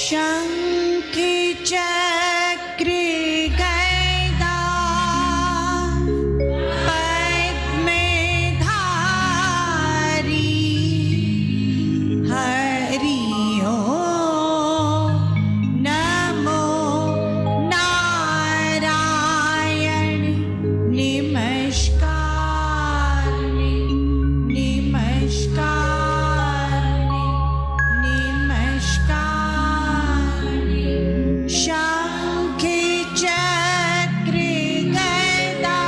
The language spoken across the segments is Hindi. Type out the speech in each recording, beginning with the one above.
शंख चक्र गदा पद्मधारी हरि ओम नमो नारायण नमस्कार नमस्कार नमस्कार। शंख चक्र गदा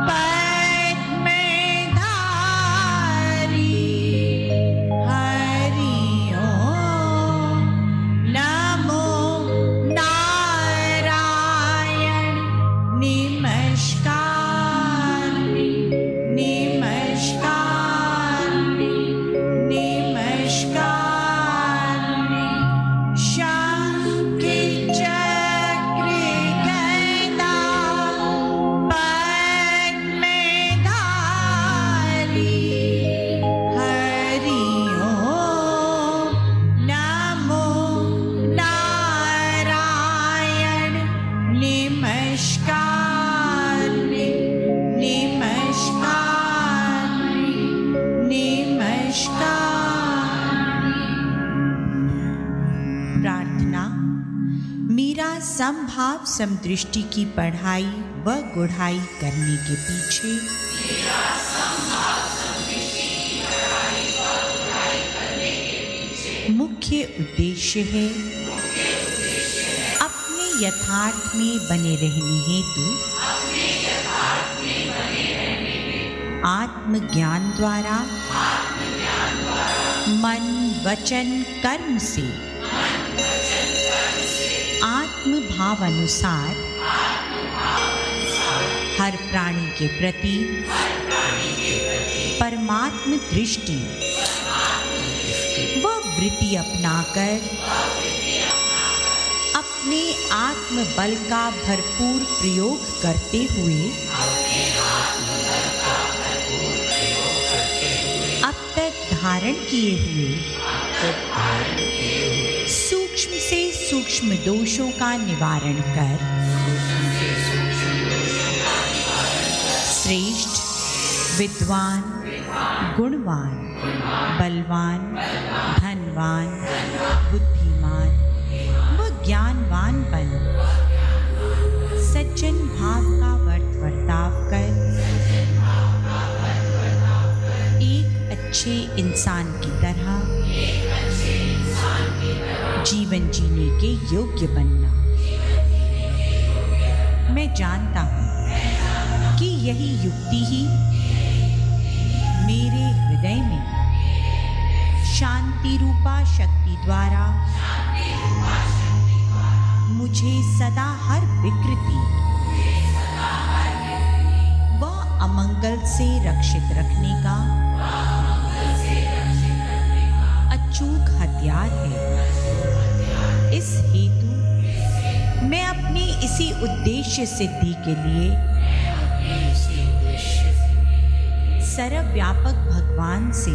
पद्मधारी हरि ओम नमो नारायण नमस्कार नमस्कार नमस्कार। शंख चक्र गदा पद्मधारी हरि ओम नमो नारायण नमस्कार नमस्कार नमस्कार। प्रार्थना। मीरा समभाव समदृष्टि की पढ़ाई व गुढ़ाई करने के पीछे मुख्य उद्देश्य है अपने यथार्थ में बने रहने हेतु आत्मज्ञान द्वारा मन वचन कर्म से आत्म भाव अनुसार हर प्राणी के प्रति परमात्म दृष्टि व वृत्ति अपनाकर अपने आत्म बल का भरपूर प्रयोग करते हुए अब तक धारण किए हुए सूक्ष्म से सूक्ष्म दोषों का निवारण कर श्रेष्ठ विद्वान गुणवान बलवान धनवान बुद्धिमान व ज्ञानवान बन सज्जन भाव का वर्ताव कर एक अच्छे इंसान की तरह जीवन जीने के योग्य बनना। मैं जानता हूँ कि यही युक्ति ही मेरे हृदय में शांति रूपा शक्ति द्वारा मुझे सदा हर विकृति व अमंगल से रक्षित रखने का अचूक हथियार है। इस हेतु मैं अपनी इसी उद्देश्य सिद्धि के लिए सर्वव्यापक भगवान से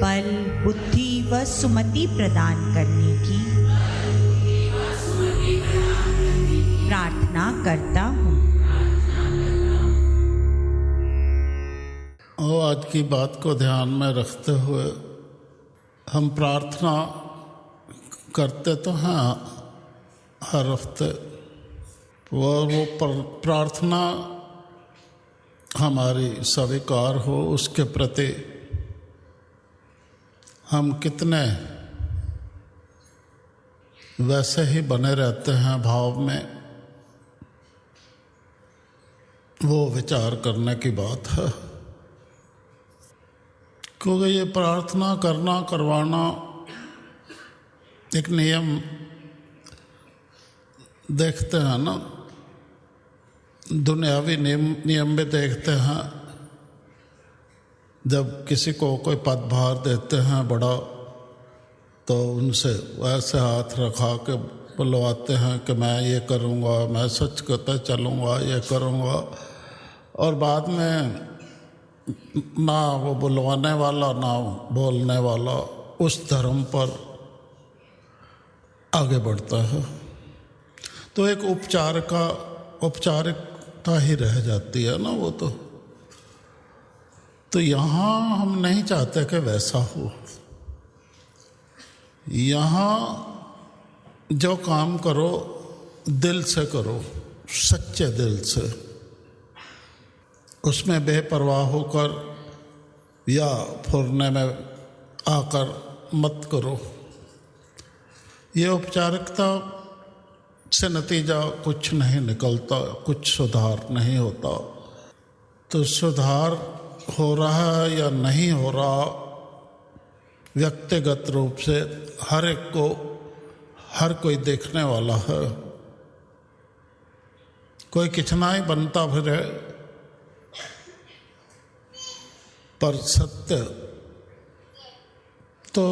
बल बुद्धि व सुमति प्रदान करने की प्रार्थना करता हूँ। और आज की बात को ध्यान में रखते हुए हम प्रार्थना करते तो हैं हर हफ्ते, वो प्रार्थना हमारी स्वीकार हो उसके प्रति हम कितने वैसे ही बने रहते हैं भाव में, वो विचार करने की बात है। क्योंकि ये प्रार्थना करना करवाना एक नियम देखते हैं ना, दुनियावी नियम में देखते हैं। जब किसी को कोई पदभार देते हैं बड़ा, तो उनसे वैसे हाथ रखा के बुलवाते हैं कि मैं ये करूँगा, मैं सच कहते चलूँगा, ये करूँगा। और बाद में ना वो बुलवाने वाला ना बोलने वाला उस धर्म पर आगे बढ़ता है। तो एक औपचारिकता ही रह जाती है ना वो तो यहाँ हम नहीं चाहते कि वैसा हो। यहाँ जो काम करो दिल से करो, सच्चे दिल से, उसमें बेपरवाह होकर या फुरने में आकर मत करो। ये औपचारिकता से नतीजा कुछ नहीं निकलता, कुछ सुधार नहीं होता। तो सुधार हो रहा है या नहीं हो रहा, व्यक्तिगत रूप से हर कोई देखने वाला है। कोई कितना ही बनता फिरे, पर सत्य तो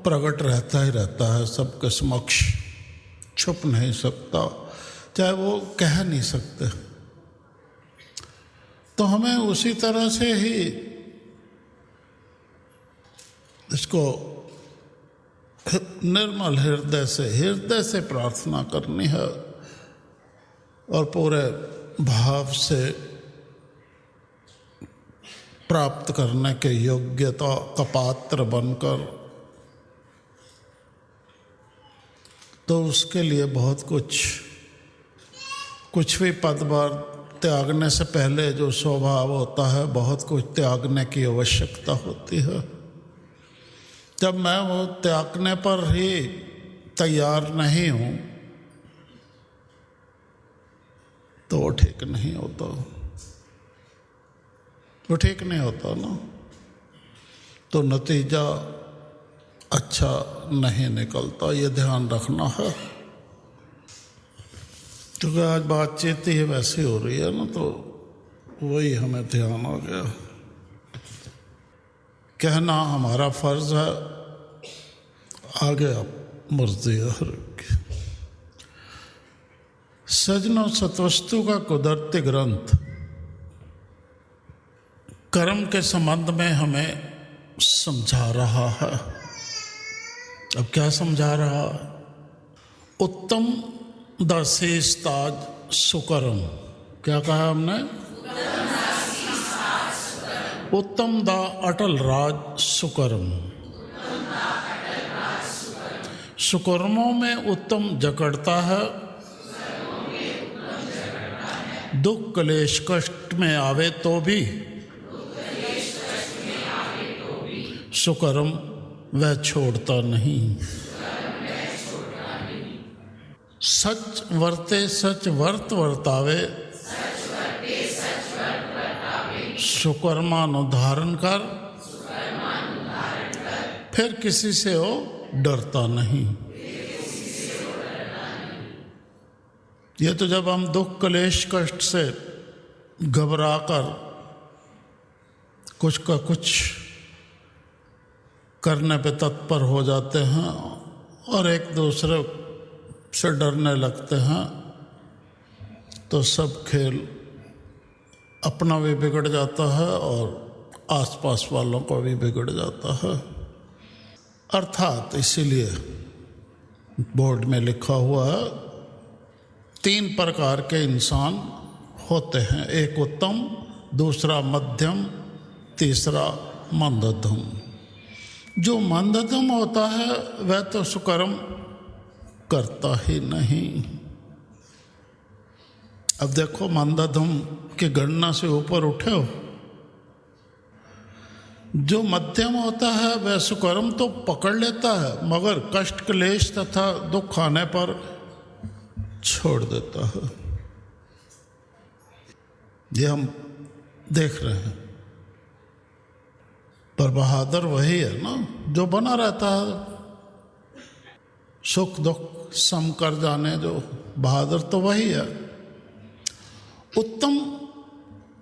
प्रकट रहता ही रहता है, सबके समक्ष छुप नहीं सकता, चाहे वो कह नहीं सकते। तो हमें उसी तरह से ही इसको निर्मल हृदय से प्रार्थना करनी है और पूरे भाव से प्राप्त करने के योग्यता का पात्र बनकर। तो उसके लिए बहुत कुछ भी पदभार त्यागने से पहले जो स्वभाव होता है, बहुत कुछ त्यागने की आवश्यकता होती है। जब मैं वो त्यागने पर ही तैयार नहीं हूँ तो वो ठीक नहीं होता, वो ठीक नहीं होता ना, तो नतीजा अच्छा नहीं निकलता। ये ध्यान रखना है। क्योंकि आज बातचीत ही वैसी हो रही है ना, तो वही हमें ध्यान आ गया। कहना हमारा फर्ज है, आगे आप मर्जी है हर की। सजनों, सतवस्तु का कुदरती ग्रंथ कर्म के संबंध में हमें समझा रहा है। अब क्या समझा रहा है? उत्तम दासेस्ताज सुकर्म। क्या कहा हमने? उत्तम दा अटल राज सुकर्म। सुकर्मों में उत्तम जकड़ता है, दुख क्लेश कष्ट में आवे तो भी सुकर्म वह छोड़ता नहीं। सच वर्ते सच वर्त वर्तावे, सुकर्मानुधारण कर, फिर किसी से वो डरता नहीं। ये तो जब हम दुख क्लेश कष्ट से घबराकर कुछ का कुछ करने पे तत्पर हो जाते हैं और एक दूसरे से डरने लगते हैं, तो सब खेल अपना भी बिगड़ जाता है और आसपास वालों का भी बिगड़ जाता है। अर्थात इसीलिए बोर्ड में लिखा हुआ है 3 प्रकार के इंसान होते हैं। एक उत्तम, दूसरा मध्यम, तीसरा मंदधम। जो मंदधम होता है वह तो सुकर्म करता ही नहीं। अब देखो, मंदधम की गणना से ऊपर उठे हो। जो मध्यम होता है वह सुकर्म तो पकड़ लेता है, मगर कष्ट क्लेश तथा दुख आने पर छोड़ देता है। ये हम देख रहे हैं। पर बहादुर वही है ना जो बना रहता है, सुख दुख सम कर जाने, जो बहादुर तो वही है। उत्तम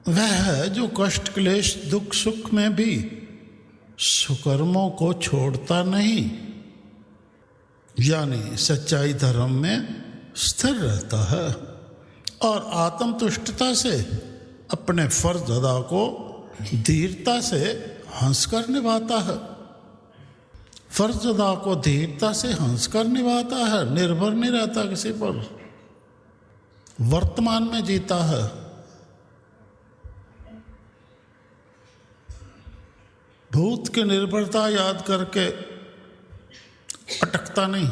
वह है जो कष्ट क्लेश दुख सुख में भी सुकर्मों को छोड़ता नहीं, यानी सच्चाई धर्म में स्थिर रहता है और आत्मतुष्टता से अपने फर्ज अदा को धीरता से हंसकर निभाता है। फर्ज अदा को धीरता से हंसकर निभाता है, निर्भर नहीं रहता किसी पर, वर्तमान में जीता है। भूत की निर्भरता याद करके अटकता नहीं,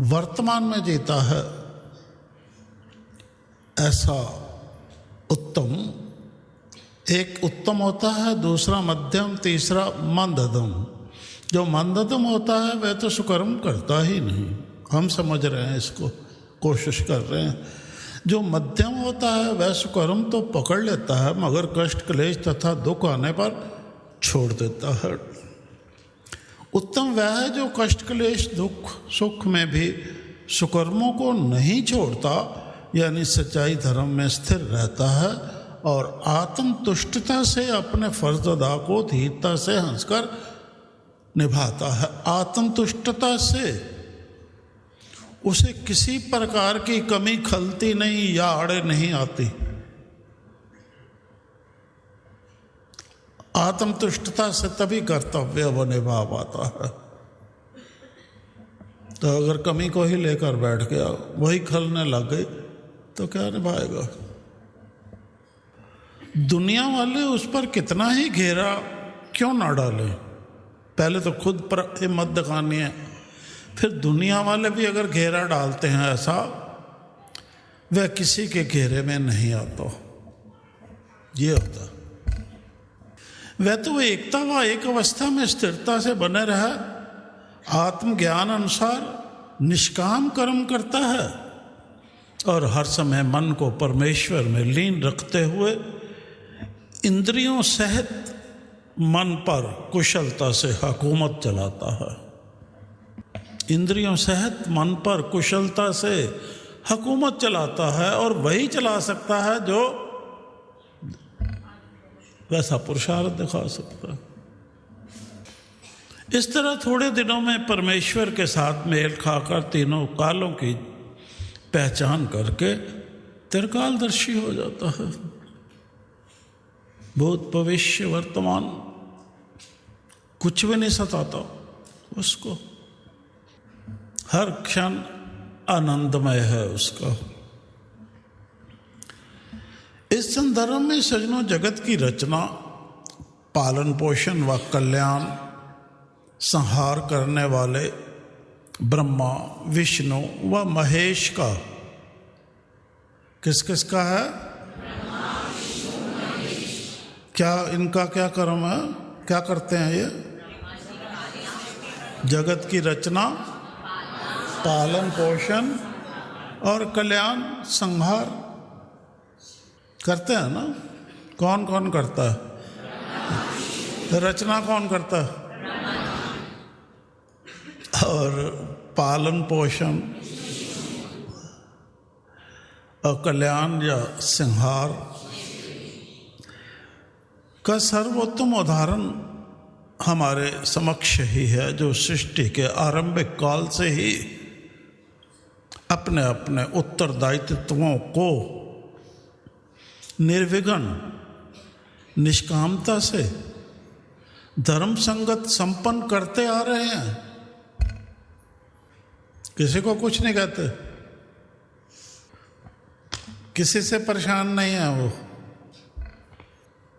वर्तमान में जीता है। ऐसा उत्तम, एक उत्तम होता है, दूसरा मध्यम, तीसरा मंदधम। जो मंदधम होता है वह तो सुकर्म करता ही नहीं, हम समझ रहे हैं इसको, कोशिश कर रहे हैं। जो मध्यम होता है वह सुकर्म तो पकड़ लेता है, मगर कष्ट क्लेश तथा दुख आने पर छोड़ देता है। उत्तम वह है जो कष्ट क्लेश दुख सुख में भी सुकर्मों को नहीं छोड़ता, यानी सच्चाई धर्म में स्थिर रहता है और आत्मतुष्टता से अपने फर्ज अदा को धीरता से हंसकर निभाता है। आत्मतुष्टता से उसे किसी प्रकार की कमी खलती नहीं या आड़े नहीं आती। आत्मतुष्टता से तभी कर्तव्य वो निभा पाता है। तो अगर कमी को ही लेकर बैठ गया, वही खलने लग गई, तो क्या निभाएगा। दुनिया वाले उस पर कितना ही घेरा क्यों ना डालें, पहले तो खुद पर हिम्मत दिखानी है, फिर दुनिया वाले भी अगर घेरा डालते हैं ऐसा, वह किसी के घेरे में नहीं आता। ये होता वह तो एकता व एक अवस्था में स्थिरता से बने रहे, आत्मज्ञान अनुसार निष्काम कर्म करता है और हर समय मन को परमेश्वर में लीन रखते हुए इंद्रियों सहित मन पर कुशलता से हुकूमत चलाता है। इंद्रियों सहित मन पर कुशलता से हुकूमत चलाता है, और वही चला सकता है जो वैसा पुरुषार्थ दिखा सकता है। इस तरह थोड़े दिनों में परमेश्वर के साथ मेल खाकर तीनों कालों की पहचान करके त्रिकालदर्शी हो जाता है। भूत भविष्य वर्तमान कुछ भी नहीं सताता उसको, हर क्षण आनंदमय है उसका। इस संदर्भ में सजनों, जगत की रचना, पालन पोषण व कल्याण संहार करने वाले ब्रह्मा विष्णु व महेश का, किस किस का है? क्या इनका क्या कर्म है, क्या करते हैं ये? जगत की रचना, पालन पोषण और कल्याण संहार करते हैं ना। कौन कौन करता है? रचना कौन करता है? और पालन पोषण और कल्याण या संहार का सर्वोत्तम उदाहरण हमारे समक्ष ही है, जो सृष्टि के आरंभिक काल से ही अपने अपने उत्तरदायित्वों को निर्विघ्न निष्कामता से धर्म संगत संपन्न करते आ रहे हैं। किसी को कुछ नहीं कहते, किसी से परेशान नहीं है वो।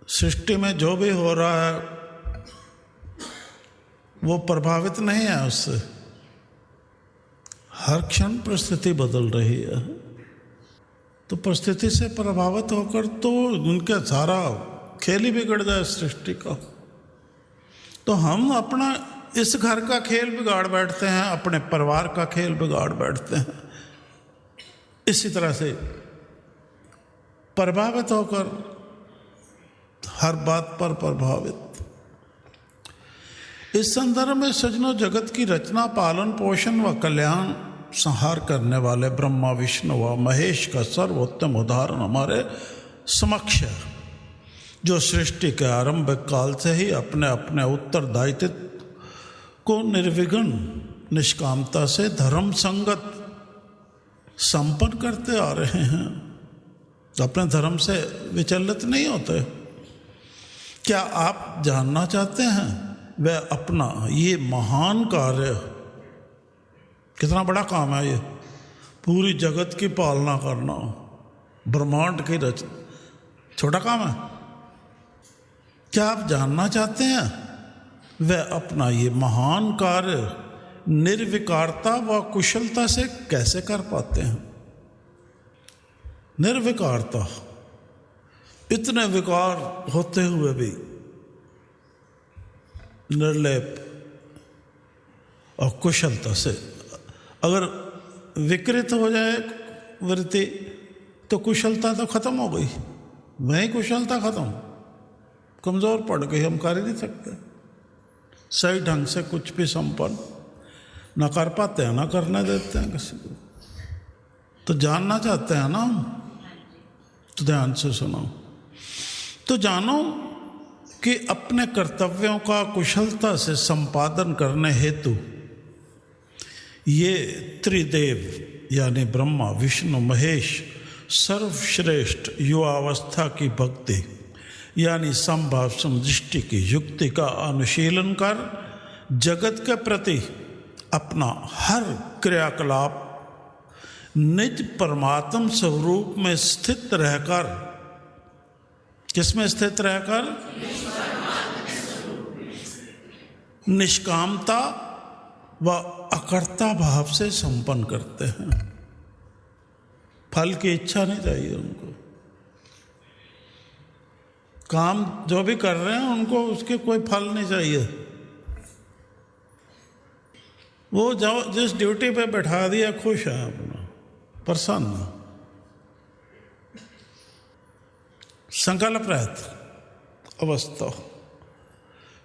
सृष्टि में जो भी हो रहा है वो प्रभावित नहीं है उससे। हर क्षण परिस्थिति बदल रही है, तो परिस्थिति से प्रभावित होकर तो उनका सारा खेल ही बिगड़ जाए सृष्टि का। तो हम अपना इस घर का खेल बिगाड़ बैठते हैं, अपने परिवार का खेल बिगाड़ बैठते हैं। इसी तरह से प्रभावित होकर हर बात पर प्रभावित। इस संदर्भ में सजनों, जगत की रचना, पालन पोषण व कल्याण संहार करने वाले ब्रह्मा विष्णु व महेश का सर्वोत्तम उदाहरण हमारे समक्ष है, जो सृष्टि के आरंभिक काल से ही अपने अपने उत्तरदायित्व को निर्विघ्न निष्कामता से धर्म संगत संपन्न करते आ रहे हैं। अपने धर्म से विचलित नहीं होते। क्या आप जानना चाहते हैं वह अपना ये महान कार्य, कितना बड़ा काम है ये, पूरी जगत की पालना करना, ब्रह्मांड की रचना, छोटा काम है? क्या आप जानना चाहते हैं वह अपना ये महान कार्य निर्विकारता व कुशलता से कैसे कर पाते हैं? निर्विकारता, इतने विकार होते हुए भी निर्लेप और कुशलता से। अगर विकृत हो जाए वृत्ति तो कुशलता तो खत्म हो गई, वही कुशलता खत्म, कमजोर पड़ गई, हम कर ही नहीं सकते सही ढंग से कुछ भी संपन्न ना कर पाते हैं, ना करने देते हैं किसी को। तो जानना चाहते हैं ना हम, तो ध्यान से सुनो। तो जानो कि अपने कर्तव्यों का कुशलता से संपादन करने हेतु ये त्रिदेव यानी ब्रह्मा विष्णु महेश सर्वश्रेष्ठ युवावस्था की भक्ति यानी संभाव समदृष्टि की युक्ति का अनुशीलन कर जगत के प्रति अपना हर क्रियाकलाप निज परमात्म स्वरूप में स्थित रहकर, किसमें स्थित रहकर? निष्कामता व अकर्ता भाव से संपन्न करते हैं। फल की इच्छा नहीं चाहिए उनको, काम जो भी कर रहे हैं उनको उसके कोई फल नहीं चाहिए। वो जाओ जिस ड्यूटी पे बैठा दिया खुश है अपना, प्रसन्न। संकल्प रहित अवस्था,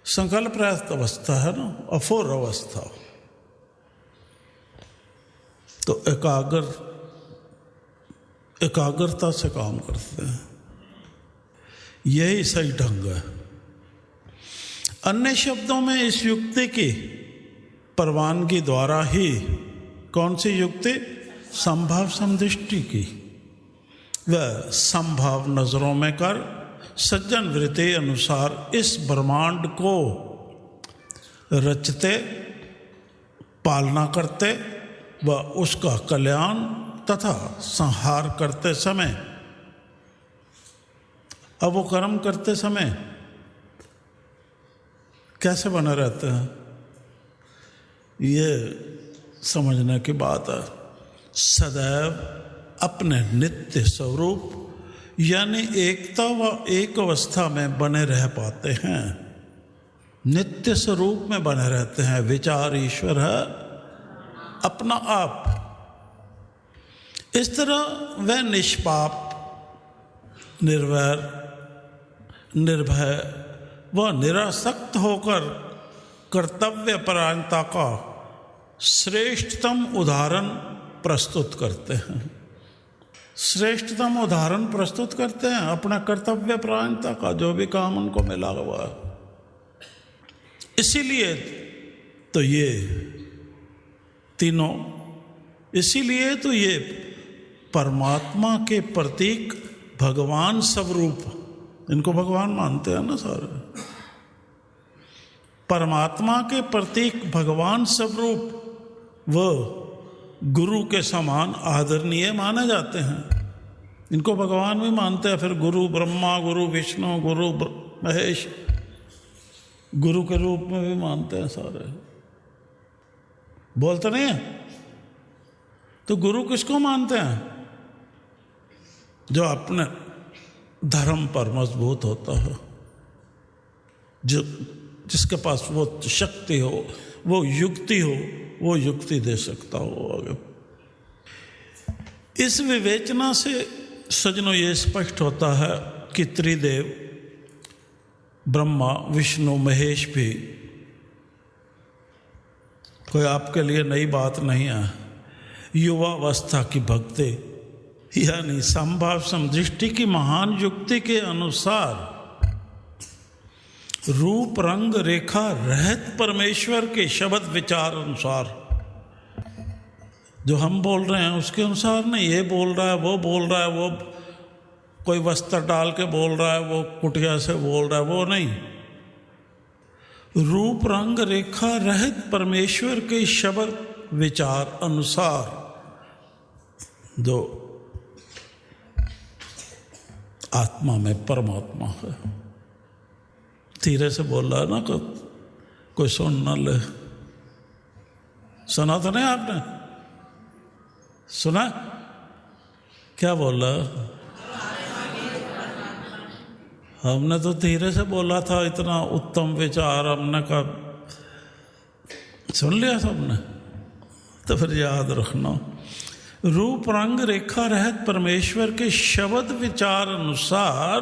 संकल्प रहित अवस्था है ना, अफोर अवस्था। तो एकाग्रता से काम करते हैं, यही सही ढंग है। अन्य शब्दों में इस युक्ति की परवानगी द्वारा ही, कौन सी युक्ति? संभाव समदृष्टि की, वह संभाव नजरों में कर सज्जन वृत्ति अनुसार इस ब्रह्मांड को रचते, पालना करते व उसका कल्याण तथा संहार करते समय, अब वो कर्म करते समय कैसे बने रहते हैं, ये समझने की बात है। सदैव अपने नित्य स्वरूप यानी एकता व एक अवस्था में बने रह पाते हैं, नित्य स्वरूप में बने रहते हैं। विचार ईश्वर है अपना आप। इस तरह वह निष्पाप, निर्वैर, निर्भय व निरासक्त होकर कर्तव्य परायणता का श्रेष्ठतम उदाहरण प्रस्तुत करते हैं। श्रेष्ठतम उदाहरण प्रस्तुत करते हैं अपना कर्तव्य परायणता का, जो भी काम उनको मिला हुआ है। इसीलिए तो ये तीनों, इसीलिए तो ये परमात्मा के प्रतीक भगवान स्वरूप, इनको भगवान मानते हैं ना सारे, परमात्मा के प्रतीक भगवान स्वरूप वो गुरु के समान आदरणीय माने जाते हैं। इनको भगवान भी मानते हैं, फिर गुरु ब्रह्मा, गुरु विष्णु, गुरु महेश, गुरु के रूप में भी मानते हैं सारे। बोलते नहीं है? तो गुरु किसको मानते हैं? जो अपने धर्म पर मजबूत होता है, जो जिसके पास वो शक्ति हो, वो युक्ति हो, वो युक्ति दे सकता हो आगे। इस विवेचना से सज्जनों ये स्पष्ट होता है कि त्रिदेव ब्रह्मा विष्णु महेश भी कोई आपके लिए नई बात नहीं है। युवावस्था की भक्ति यानी संभाव समदृष्टि की महान युक्ति के अनुसार रूप रंग रेखा रहित परमेश्वर के शब्द विचार अनुसार, जो हम बोल रहे हैं उसके अनुसार नहीं, ये बोल रहा है वो बोल रहा है, वो कोई वस्त्र डाल के बोल रहा है, वो कुटिया से बोल रहा है, वो नहीं। रूप रंग रेखा रहित परमेश्वर के शब्द विचार अनुसार जो आत्मा में परमात्मा है। धीरे से बोल रहा है ना, कोई सुन न ले। सुना तो नहीं आपने? सुना? क्या बोला? हमने तो धीरे से बोला था, इतना उत्तम विचार हमने कहा सुन लिया सबने, तो फिर याद रखना। रूप रंग रेखा रहित परमेश्वर के शब्द विचार अनुसार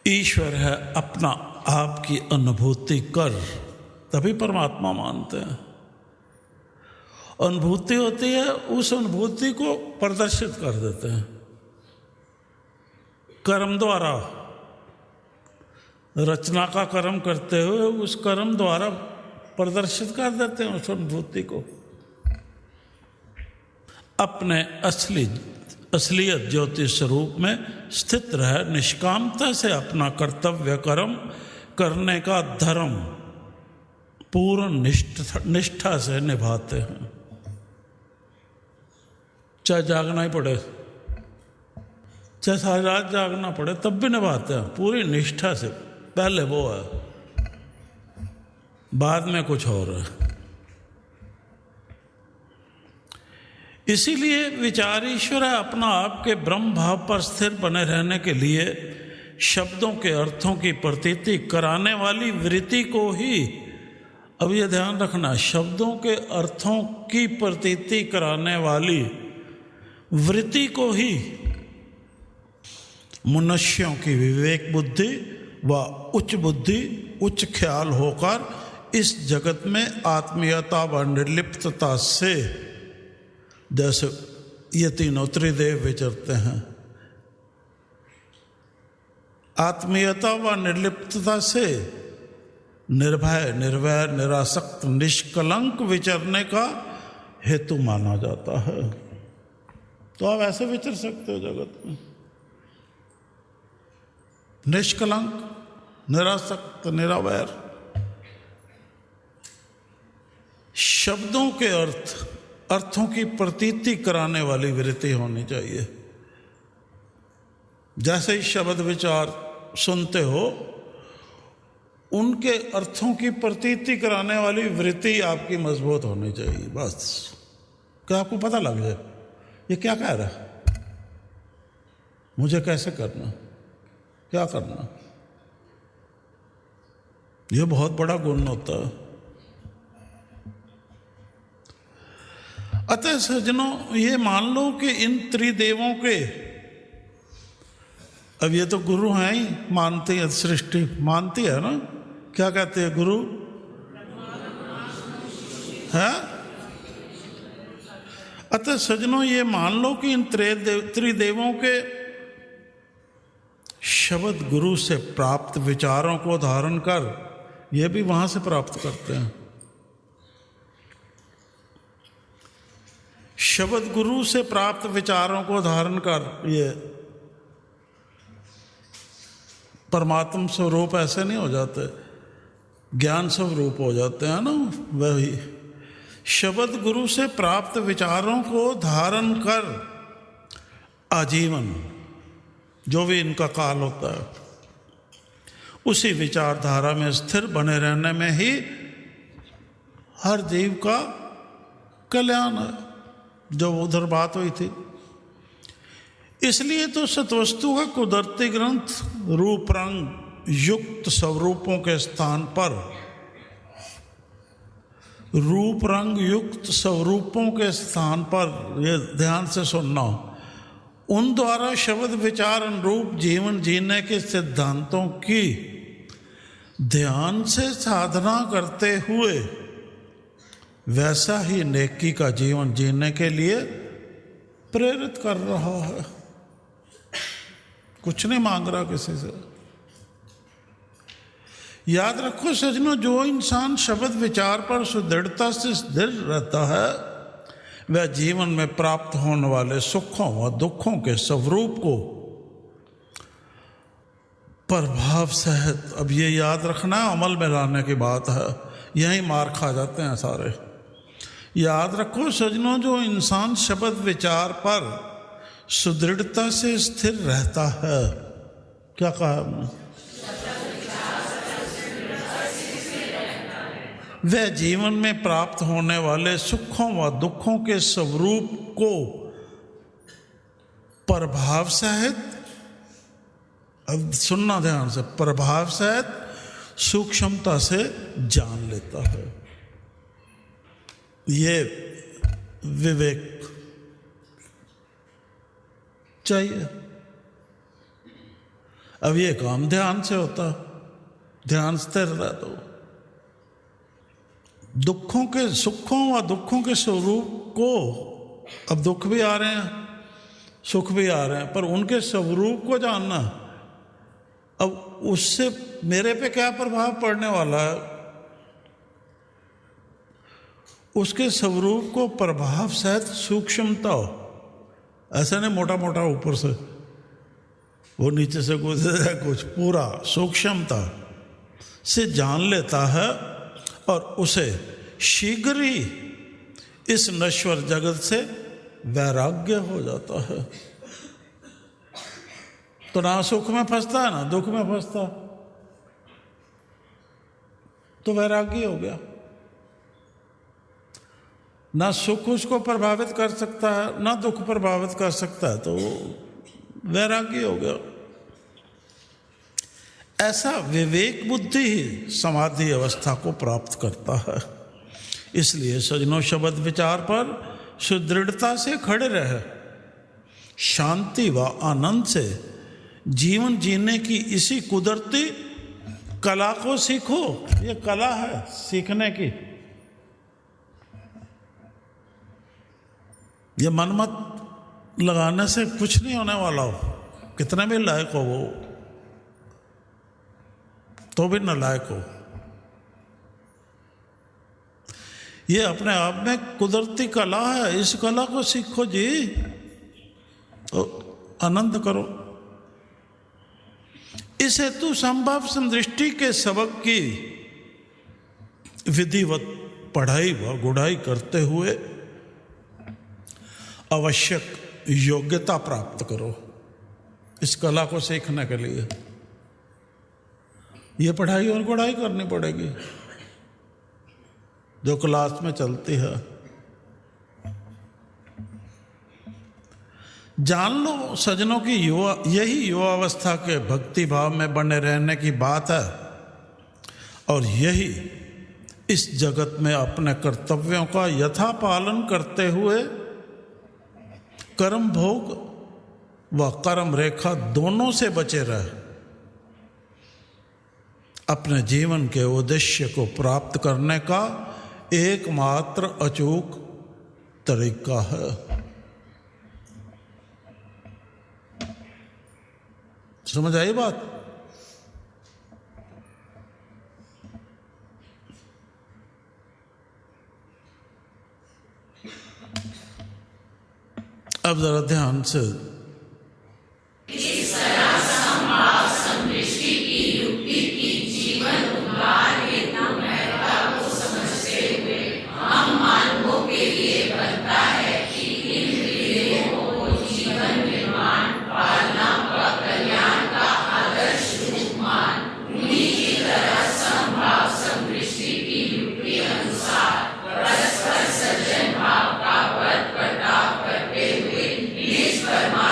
ईश्वर है अपना आप की अनुभूति कर, तभी परमात्मा मानते हैं। अनुभूति होती है, उस अनुभूति को प्रदर्शित कर देते हैं कर्म द्वारा। रचना का कर्म करते हुए उस कर्म द्वारा प्रदर्शित कर देते हैं उस अनुभूति को। अपने असलियत ज्योति स्वरूप में स्थित रह निष्कामता से अपना कर्तव्य कर्म करने का धर्म पूर्ण निष्ठा से निभाते हैं। चाहे जागना ही पड़े, चाहे सारी रात जागना पड़े, तब भी निभाते हैं पूरी निष्ठा से। पहले वो है, बाद में कुछ और है। इसीलिए विचार ईश्वर है अपना आपके ब्रह्म भाव पर स्थिर बने रहने के लिए शब्दों के अर्थों की प्रतीति कराने वाली वृत्ति को ही, अब यह ध्यान रखना, शब्दों के अर्थों की प्रतीति कराने वाली वृत्ति को ही मनुष्यों की विवेक बुद्धि व उच्च बुद्धि, उच्च ख्याल होकर इस जगत में आत्मीयता व निर्लिप्तता से, जैसे ये तीनों त्रिदेव विचरते हैं, आत्मीयता व निर्लिप्तता से निर्भय, निर्वैर, निरासक्त, निष्कलंक विचरने का हेतु माना जाता है। तो आप ऐसे विचर सकते हो जगत में, निष्कलंक, निरासक्त, निरावैर। शब्दों के अर्थों की प्रतीति कराने वाली वृत्ति होनी चाहिए। जैसे ही शब्द विचार सुनते हो, उनके अर्थों की प्रतीति कराने वाली वृत्ति आपकी मजबूत होनी चाहिए। बस क्या आपको पता लग जाए ये क्या कह रहा है, मुझे कैसे करना, क्या करना। ये बहुत बड़ा गुण होता है। अतः सज्जनों, ये मान लो कि इन त्रिदेवों के, अब ये तो गुरु हैं ही, मानते हैं, सृष्टि मानती है ना, क्या कहते हैं गुरु है। अतः सज्जनों, ये मान लो कि इन त्रिदेवों के शब्द गुरु से प्राप्त विचारों को धारण कर, ये भी वहां से प्राप्त करते हैं। शब्द गुरु से प्राप्त विचारों को धारण कर ये परमात्म स्वरूप ऐसे नहीं हो जाते, ज्ञान स्वरूप हो जाते हैं ना। वही शब्द गुरु से प्राप्त विचारों को धारण कर आजीवन, जो भी इनका काल होता है, उसी विचारधारा में स्थिर बने रहने में ही हर जीव का कल्याण है, जो उधर बात हुई थी। इसलिए तो सतवस्तु का कुदरती ग्रंथ रूप रंग युक्त स्वरूपों के स्थान पर, रूप रंग युक्त स्वरूपों के स्थान पर, ये ध्यान से सुनना, उन द्वारा शब्द विचार अनुरूप जीवन जीने के सिद्धांतों की ध्यान से साधना करते हुए वैसा ही नेकी का जीवन जीने के लिए प्रेरित कर रहा है। कुछ नहीं मांग रहा किसी से। याद रखो सज्जनों, जो इंसान शब्द विचार पर सुदृढ़ता से स्थिर रहता है, वह जीवन में प्राप्त होने वाले सुखों व दुखों के स्वरूप को प्रभाव सहित। अब ये याद रखना, अमल में लाने की बात है, यहीं मार खा जाते हैं सारे। याद रखो सजनों, जो इंसान शब्द विचार पर सुदृढ़ता से स्थिर रहता है, क्या कहा हमने, वह जीवन में प्राप्त होने वाले सुखों व दुखों के स्वरूप को प्रभाव सहित, अब सुनना ध्यान से, प्रभाव सहित सूक्ष्मता से जान लेता है। ये विवेक चाहिए। अब ये काम ध्यान से होता, ध्यान स्थिर रहा तो दुखों के, सुखों व दुखों के स्वरूप को, अब दुख भी आ रहे हैं, सुख भी आ रहे हैं, पर उनके स्वरूप को जानना। अब उससे मेरे पे क्या प्रभाव पड़ने वाला है, उसके स्वरूप को प्रभाव सहित सूक्ष्मता हो, ऐसा नहीं मोटा मोटा ऊपर से, वो नीचे से कुछ पूरा सूक्ष्मता से जान लेता है और उसे शीघ्र ही इस नश्वर जगत से वैराग्य हो जाता है। तो ना सुख में फंसता है ना दुख में फंसता, तो वैराग्य हो गया। ना सुख उसको प्रभावित कर सकता है, ना दुख प्रभावित कर सकता है, तो वैराग्य हो गया। ऐसा विवेक बुद्धि ही समाधि अवस्था को प्राप्त करता है। इसलिए सजनों, शब्द विचार पर सुदृढ़ता से खड़े रहे, शांति व आनंद से जीवन जीने की इसी कुदरती कला को सीखो। ये कला है सीखने की। ये मन मत लगाने से कुछ नहीं होने वाला हो, कितने भी लायक हो वो, तो भी नालायक हो। ये अपने आप में कुदरती कला है, इस कला को सीखो जी, तो आनंद करो। इस हेतु संभव समदृष्टि के सबक की विधिवत पढ़ाई व गुड़ाई करते हुए आवश्यक योग्यता प्राप्त करो। इस कला को सीखने के लिए ये पढ़ाई और गुड़ाई करनी पड़ेगी जो क्लास में चलती है। जान लो सजनों की यही युवावस्था के भक्ति भाव में बने रहने की बात है, और यही इस जगत में अपने कर्तव्यों का यथा पालन करते हुए कर्म भोग व कर्म रेखा दोनों से बचे रहे अपने जीवन के उद्देश्य को प्राप्त करने का एकमात्र अचूक तरीका है। समझ आई बात? अब जरा ध्यान से इस तरह संभाव समदृष्टि की युक्ति की जीवन उद्धार हेतु महत्ता को समझते हुए हम मानवों के लिए बनता है कि इन विधेयों को जीवन निर्माण, पालना व कल्याण का आदर्श रूप मान उन्हीं की तरह संभाव समदृष्टि की युक्ति अनुसार परस्पर सज्जन भाव का बल प्रताप करते हुए निज परमात्मा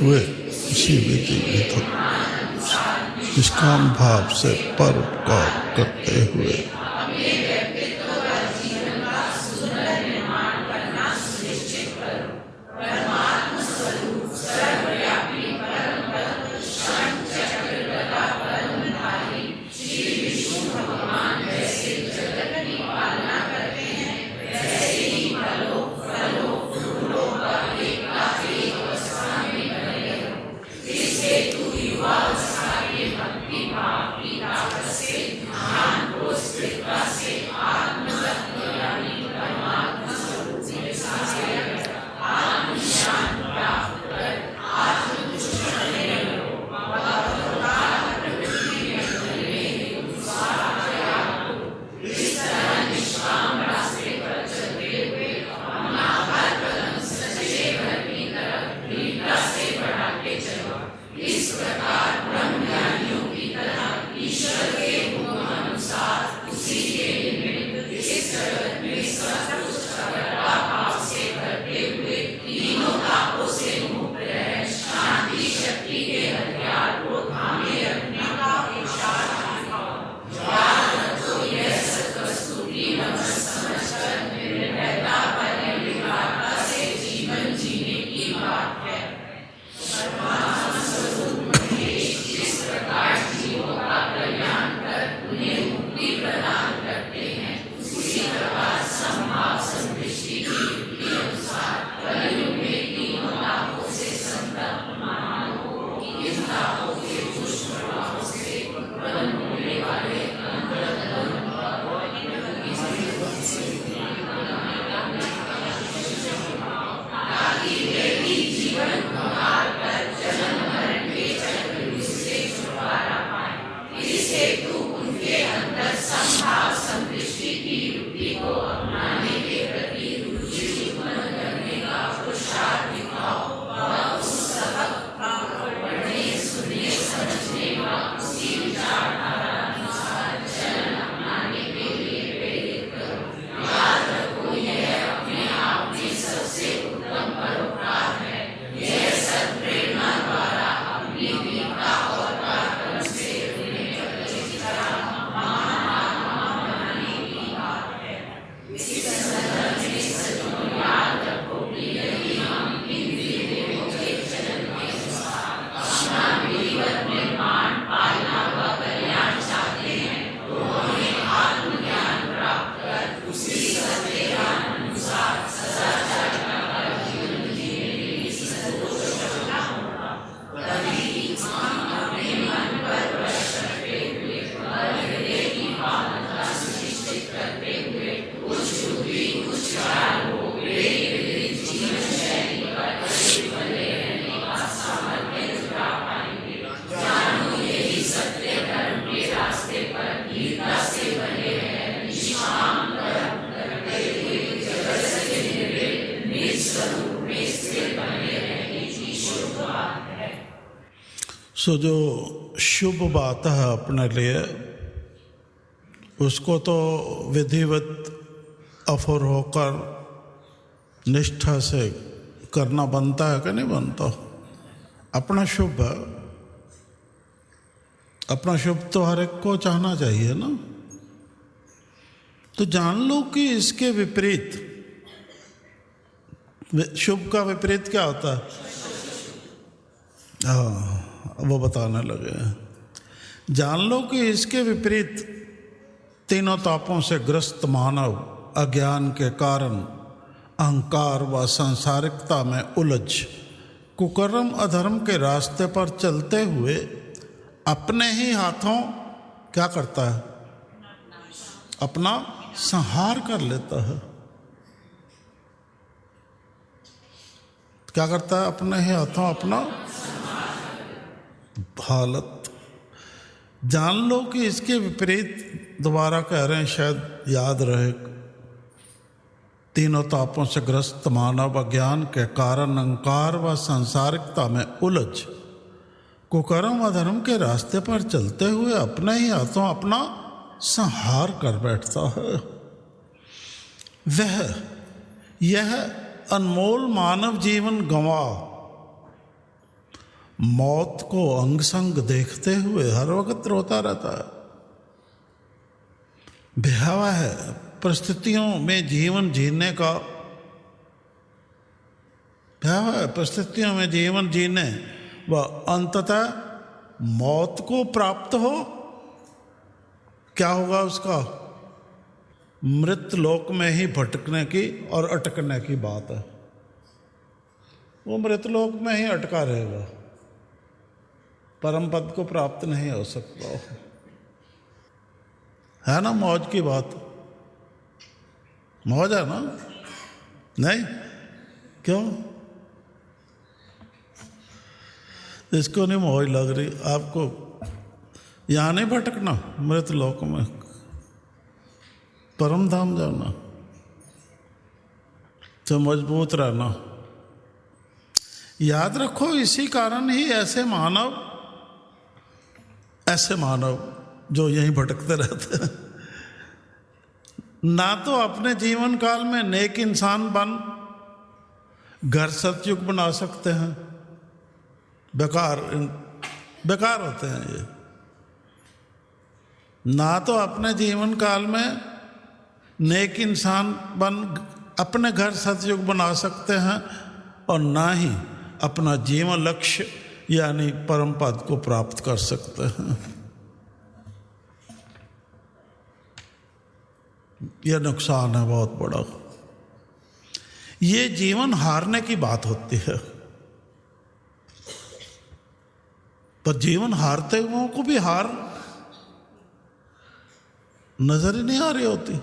हुए उसी विधि विधान निष्काम भाव से परोपकार करते हुए सो जो शुभ बात है अपने लिए उसको तो विधिवत अफुर होकर निष्ठा से करना बनता है कि नहीं बनता। अपना शुभ है, अपना शुभ तो हर एक को चाहना चाहिए ना। तो जान लो कि इसके विपरीत, शुभ का विपरीत क्या होता है? हाँ, वो बताने लगे। जान लो कि इसके विपरीत तीनों तापों से ग्रस्त मानव अज्ञान के कारण अहंकार व सांसारिकता में उलझ कुकर्म अधर्म के रास्ते पर चलते हुए अपने ही हाथों क्या करता है? अपना संहार कर लेता है। क्या करता है? अपने ही हाथों अपना हालत। जान लो कि इसके विपरीत, दोबारा कह रहे हैं शायद याद रहे, तीनों तापों से ग्रस्त मानव अज्ञान के कारण अहंकार व सांसारिकता में उलझ कुकर्म अधर्म के रास्ते पर चलते हुए अपने ही हाथों अपना संहार कर बैठता है। यह अनमोल मानव जीवन गंवा मौत को अंग संग देखते हुए हर वक्त रोता रहता है। भयावह है परिस्थितियों में जीवन जीने का, भयावह परिस्थितियों में जीवन जीने व अंततः मौत को प्राप्त हो, क्या होगा उसका? मृत लोक में ही भटकने की और अटकने की बात है। वो मृत लोक में ही अटका रहेगा, परम पद को प्राप्त नहीं हो सकता। है ना मौज की बात? मौज है ना? नहीं? क्यों? इसको नहीं मौज लग रही आपको? यहाँ नहीं भटकना, मृत लोक में परम धाम जाना, तो मजबूत रहना। याद रखो, इसी कारण ही ऐसे मानव जो यहीं भटकते रहते हैं, ना तो अपने जीवन काल में नेक इंसान बन घर सतयुग बना सकते हैं, बेकार होते हैं ये। ना तो अपने जीवन काल में नेक इंसान बन अपने घर सतयुग बना सकते हैं, और ना ही अपना जीवन लक्ष्य यानी परम पद को प्राप्त कर सकते हैं। यह नुकसान है बहुत बड़ा। ये जीवन हारने की बात होती है, पर जीवन हारते हुओं को भी हार नजर ही नहीं आ रही होती।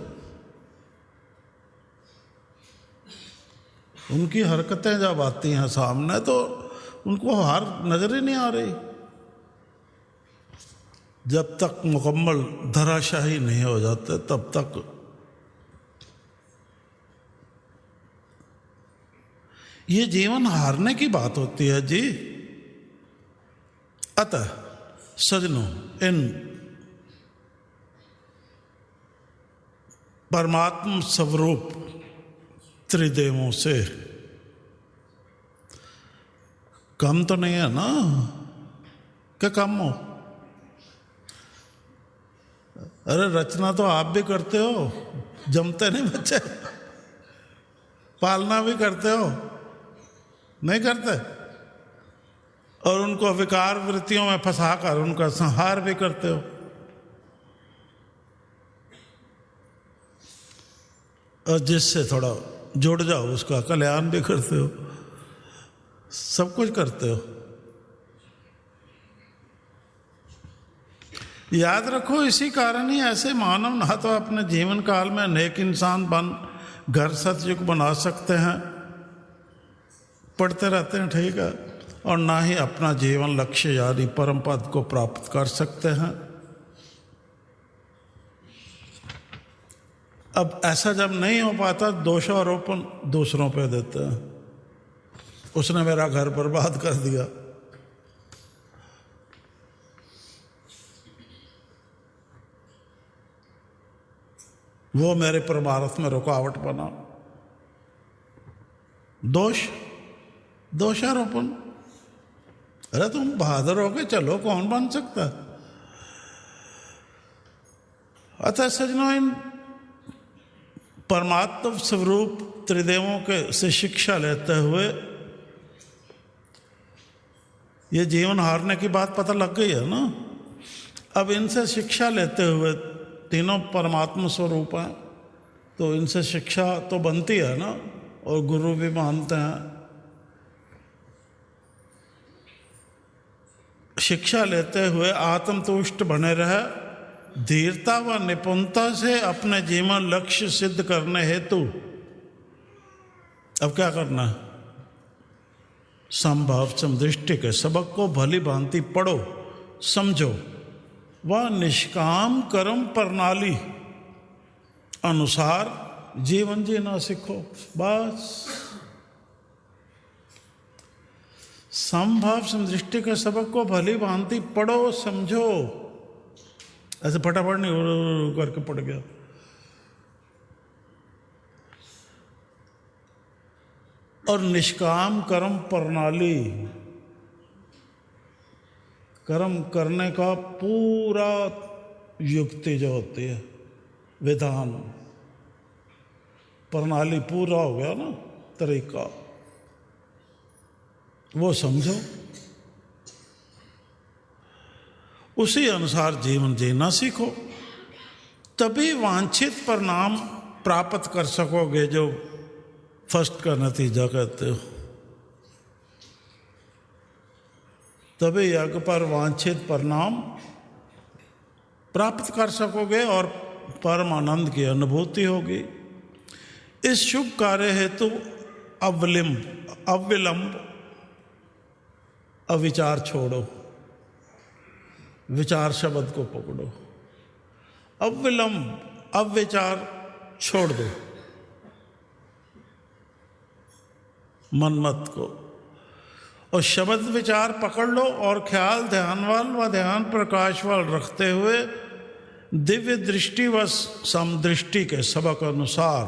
उनकी हरकतें जब आती हैं सामने तो उनको हार नजर ही नहीं आ रही। जब तक मुकम्मल धराशाही नहीं हो जाते तब तक ये जीवन हारने की बात होती है जी। अतः सजनों, इन परमात्म स्वरूप त्रिदेवों से कम तो नहीं है ना? क्या कम हो? अरे रचना तो आप भी करते हो, जमते नहीं बच्चे? पालना भी करते हो, नहीं करते? और उनको विकार वृत्तियों में फंसाकर उनका संहार भी करते हो। और जिससे थोड़ा जुड़ जाओ उसका कल्याण भी करते हो, सब कुछ करते हो। याद रखो, इसी कारण ही ऐसे मानव ना तो अपने जीवन काल में नेक इंसान बन घर सतयुग बना सकते हैं, पढ़ते रहते हैं, ठीक है, और ना ही अपना जीवन लक्ष्य यानी परम पद को प्राप्त कर सकते हैं। अब ऐसा जब नहीं हो पाता, दोषारोपण दूसरों पे देते हैं, उसने मेरा घर बर्बाद कर दिया। वो मेरे परमार्थ में रुकावट बना। दोषारोपण। अरे तुम बहादुर हो के चलो, कौन बन सकता? अतः सजनों, इन परमात्म स्वरूप त्रिदेवों के से शिक्षा लेते हुए ये जीवन हारने की बात पता लग गई है ना? अब इनसे शिक्षा लेते हुए, तीनों परमात्मा स्वरूप हैं तो इनसे शिक्षा तो बनती है ना, और गुरु भी मानते हैं। शिक्षा लेते हुए आत्मतुष्ट बने रहे, धीरता व निपुणता से अपने जीवन लक्ष्य सिद्ध करने हेतु अब क्या करना है? संभाव समदृष्टि के सबक को भली भांति पढ़ो, समझो व निष्काम कर्म प्रणाली अनुसार जीवन जीना सीखो। बस संभाव समदृष्टि के सबक को भली भांति पढ़ो, समझो। ऐसे फटाफट नहीं करके पढ़ गया। और निष्काम कर्म प्रणाली कर्म करने का पूरा युक्ति जो होती है, विधान, प्रणाली, पूरा हो गया ना तरीका, वो समझो, उसी अनुसार जीवन जीना सीखो, तभी वांछित परिणाम प्राप्त कर सकोगे, जो फर्स्ट का नतीजा कहते हो। तभी यज्ञ पर वांछित परिणाम प्राप्त कर सकोगे और परम आनंद की अनुभूति होगी। इस शुभ कार्य हेतु अविलंब अविचार छोड़ो, विचार शब्द को पकड़ो, अविलंब अविचार छोड़ दो, मनमत को, और शब्द विचार पकड़ लो और ख्याल ध्यानवान व ध्यान प्रकाशवाल रखते हुए दिव्य दृष्टि व समदृष्टि के सबक अनुसार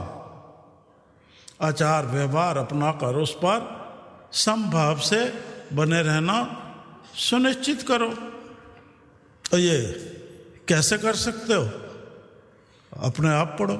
आचार व्यवहार अपना कर उस पर समभाव से बने रहना सुनिश्चित करो। तो ये कैसे कर सकते हो? अपने आप पढ़ो।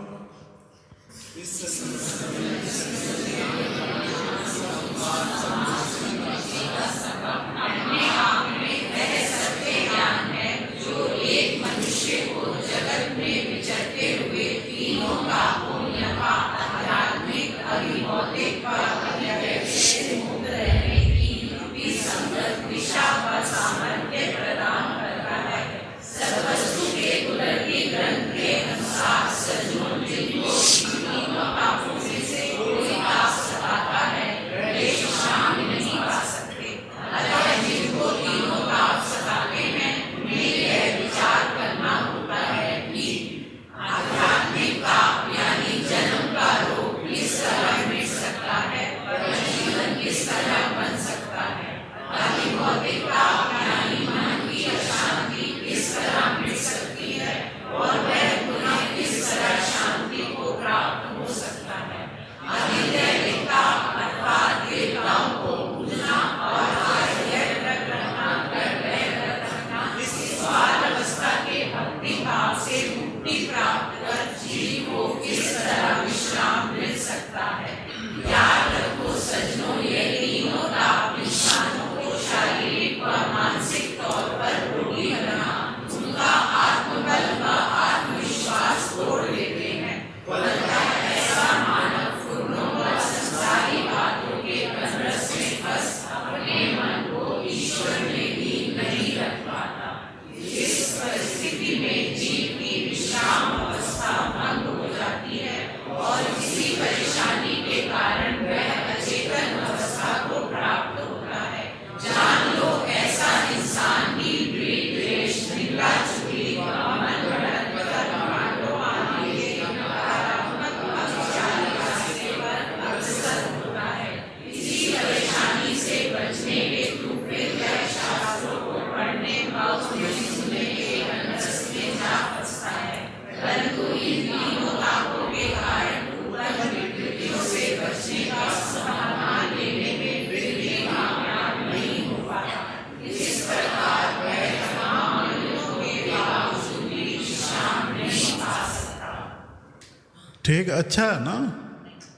ठीक, अच्छा है ना?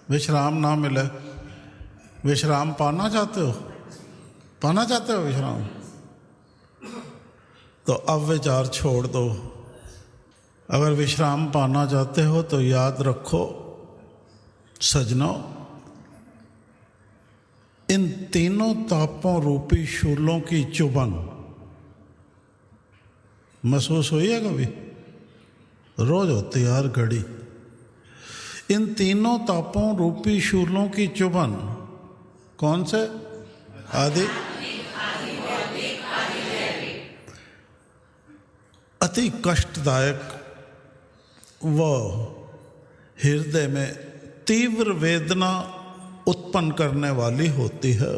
विश्राम ना मिले, विश्राम पाना चाहते हो? पाना चाहते हो विश्राम? तो अब विचार छोड़ दो। अगर विश्राम पाना चाहते हो तो याद रखो सजनों, इन तीनों तापों रूपी शूलों की चुभन महसूस हुई है कभी? रोज होती है, हर घड़ी। इन तीनों तापों रूपी शूलों की चुभन कौन से? आदि अति कष्टदायक व हृदय में तीव्र वेदना उत्पन्न करने वाली होती है।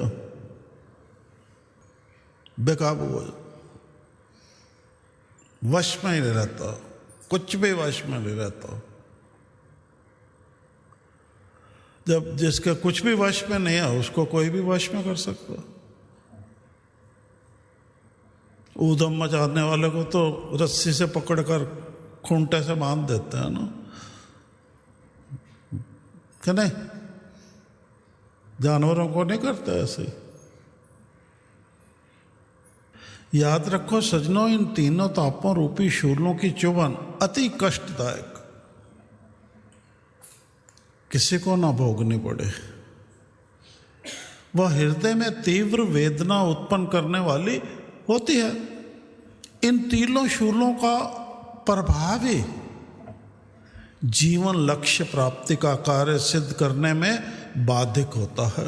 बेकाबू हो, वश में ही नहीं रहता, कुछ भी वश में नहीं रहता। जब जिसके कुछ भी वश में नहीं है उसको कोई भी वश में कर सकता। ऊधम मचाने वाले को तो रस्सी से पकड़कर खूंटे से बांध देते हैं ना, क्या नहीं? जानवरों को नहीं करते ऐसे। याद रखो सजनों, इन तीनों तापों रूपी शूलों की चुभन अति कष्टदायक, किसी को ना भोगनी पड़े। वह हृदय में तीव्र वेदना उत्पन्न करने वाली होती है। इन तीनों शूलों का प्रभाव ही जीवन लक्ष्य प्राप्ति का कार्य सिद्ध करने में बाधिक होता है।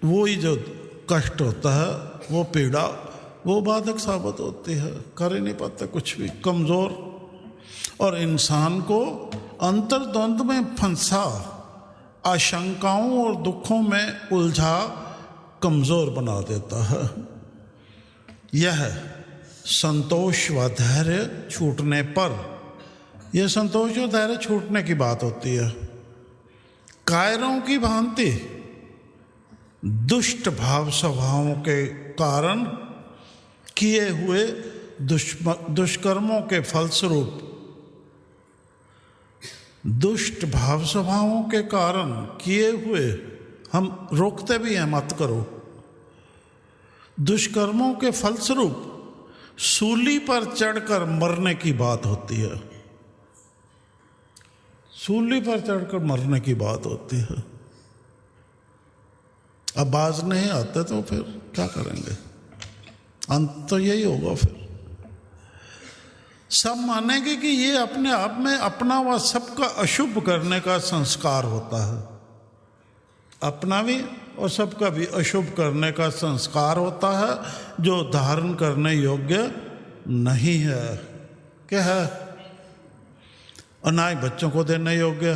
वो ही जो कष्ट होता है, वो पीड़ा, वो बाधक साबित होती है। कर ही नहीं पाते कुछ भी, कमजोर, और इंसान को अंतर्द्वंद में फंसा, आशंकाओं और दुखों में उलझा कमजोर बना देता है। यह संतोष व धैर्य छूटने पर, यह संतोष और धैर्य छूटने की बात होती है। कायरों की भांति दुष्ट भाव स्वभावों के कारण किए हुए दुष्कर्मों के फलस्वरूप, दुष्ट भाव स्वभावों के कारण किए हुए, हम रोकते भी हैं मत करो, दुष्कर्मों के फलस्वरूप सूली पर चढ़कर मरने की बात होती है। सूली पर चढ़कर मरने की बात होती है। अब बाज नहीं आते तो फिर क्या करेंगे? अंत तो यही होगा। फिर सब मानेंगे कि ये अपने आप में अपना व सबका अशुभ करने का संस्कार होता है। अपना भी और सबका भी अशुभ करने का संस्कार होता है, जो धारण करने योग्य नहीं है। क्या है? और ना ही बच्चों को देने योग्य।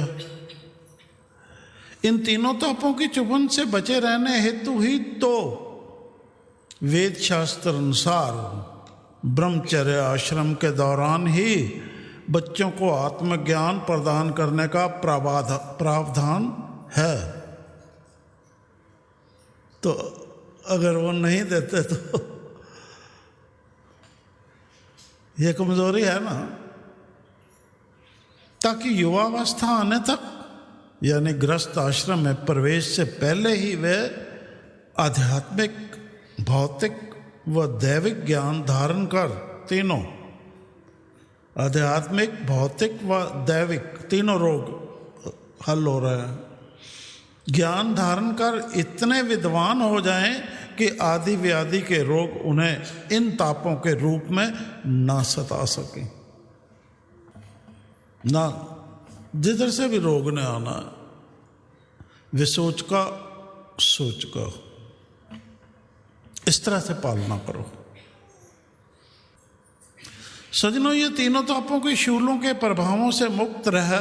इन तीनों तापों की चुभन से बचे रहने हेतु ही तो वेद शास्त्र अनुसार ब्रह्मचर्य आश्रम के दौरान ही बच्चों को आत्मज्ञान प्रदान करने का प्रावधान है। तो अगर वो नहीं देते तो ये कमजोरी है ना। ताकि युवावस्था आने तक, यानी गृहस्थ आश्रम में प्रवेश से पहले ही वे आध्यात्मिक, भौतिक व दैविक ज्ञान धारण कर, तीनों आध्यात्मिक, भौतिक व दैविक तीनों रोग हल हो रहे हैं, ज्ञान धारण कर इतने विद्वान हो जाएं कि आदि व्याधि के रोग उन्हें इन तापों के रूप में ना सता सकें। ना जिधर से भी रोग ने आना, विसोच का सोच का, इस तरह से पालना करो। सजनों, ये तीनों तापों के शूलों के प्रभावों से मुक्त रह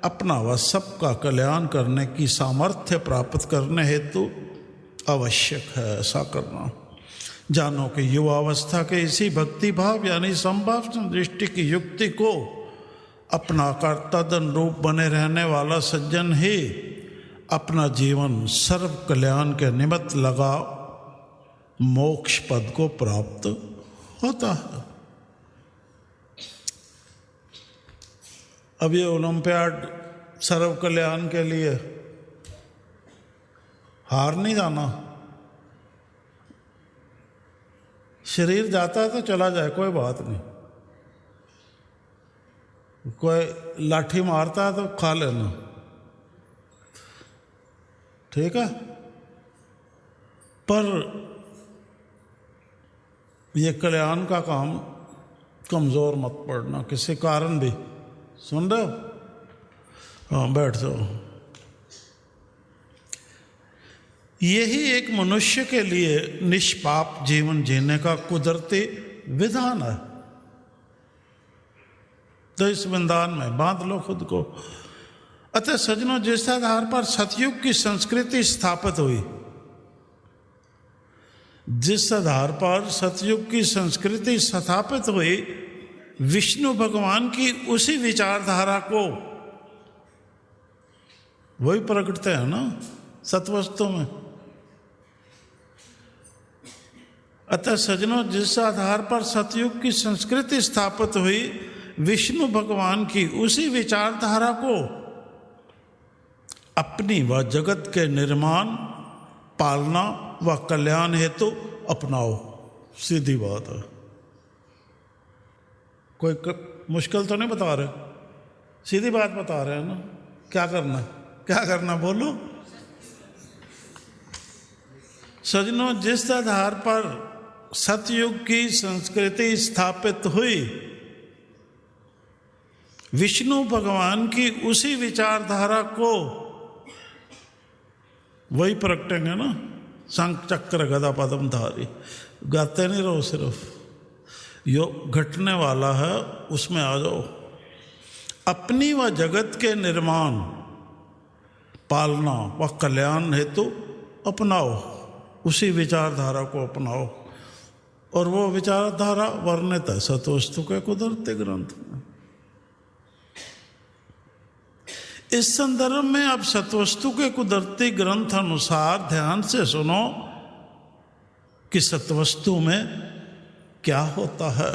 अपना व सबका कल्याण करने की सामर्थ्य प्राप्त करने हेतु आवश्यक है ऐसा करना। जानो कि युवावस्था के इसी भक्ति भाव यानी संभाव दृष्टि की युक्ति को अपनाकर तदनुरूप बने रहने वाला सज्जन ही अपना जीवन सर्व कल्याण के निमित्त लगा मोक्ष पद को प्राप्त होता है। अब ये ओलंपियाड सर्व कल्याण के लिए हार नहीं जाना। शरीर जाता है तो चला जाए, कोई बात नहीं। कोई लाठी मारता है तो खा लेना, ठीक है। पर ये कल्याण का काम कमज़ोर मत पड़ना किसी कारण भी। सुन रहे हो? हाँ, बैठ जाओ। यही एक मनुष्य के लिए निष्पाप जीवन जीने का कुदरती विधान है। तो इस विधान में बांध लो खुद को। अतः सज्जनों, जिस आधार पर सतयुग की संस्कृति स्थापित हुई, जिस आधार पर सतयुग की संस्कृति स्थापित हुई, विष्णु भगवान की उसी विचारधारा को वही प्रकटते हैं ना सतवस्तु में। अतः सज्जनों, जिस आधार पर सतयुग की संस्कृति स्थापित हुई, विष्णु भगवान की उसी विचारधारा को अपनी व जगत के निर्माण, पालना व कल्याण हेतु अपनाओ। सीधी बात है, कोई मुश्किल तो नहीं बता रहे, सीधी बात बता रहे हैं ना। क्या करना, क्या करना बोलो। सज्जनों, जिस आधार पर सतयुग की संस्कृति स्थापित हुई, विष्णु भगवान की उसी विचारधारा को वही प्रगटेंगे ना। शंख चक्र गदा पद्म धारी, गाते नहीं रहो, सिर्फ यो घटने वाला है उसमें आ जाओ। अपनी व जगत के निर्माण, पालना व कल्याण हेतु अपनाओ, उसी विचारधारा को अपनाओ। और वो विचारधारा वर्णित है सतवस्तु के कुदरती ग्रंथ में। इस संदर्भ में अब सतवस्तु के कुदरती ग्रंथ अनुसार ध्यान से सुनो कि सतवस्तु में क्या होता है।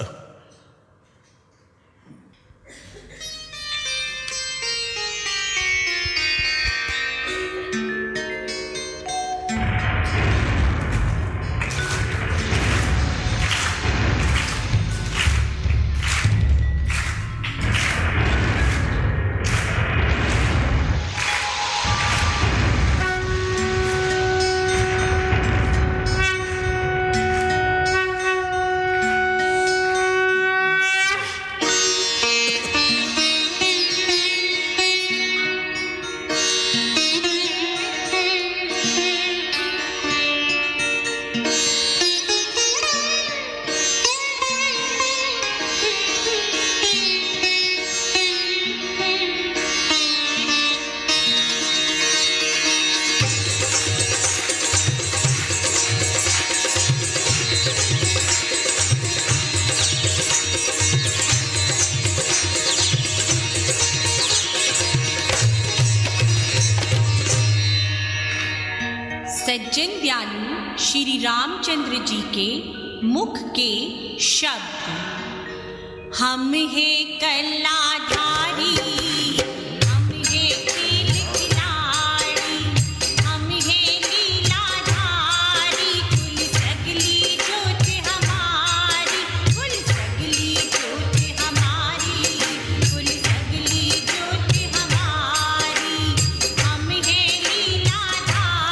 सज्जन दयालु श्री रामचंद्र जी के मुख के शब्द। हम है कलाधारी, हम है खेल खिलाड़ी, हम है लीलाधारी, कुल सगली जोत हमारी, कुल सगली जोत हमारी, कुल सगली जोत हमारी। हम है लीलाधारी,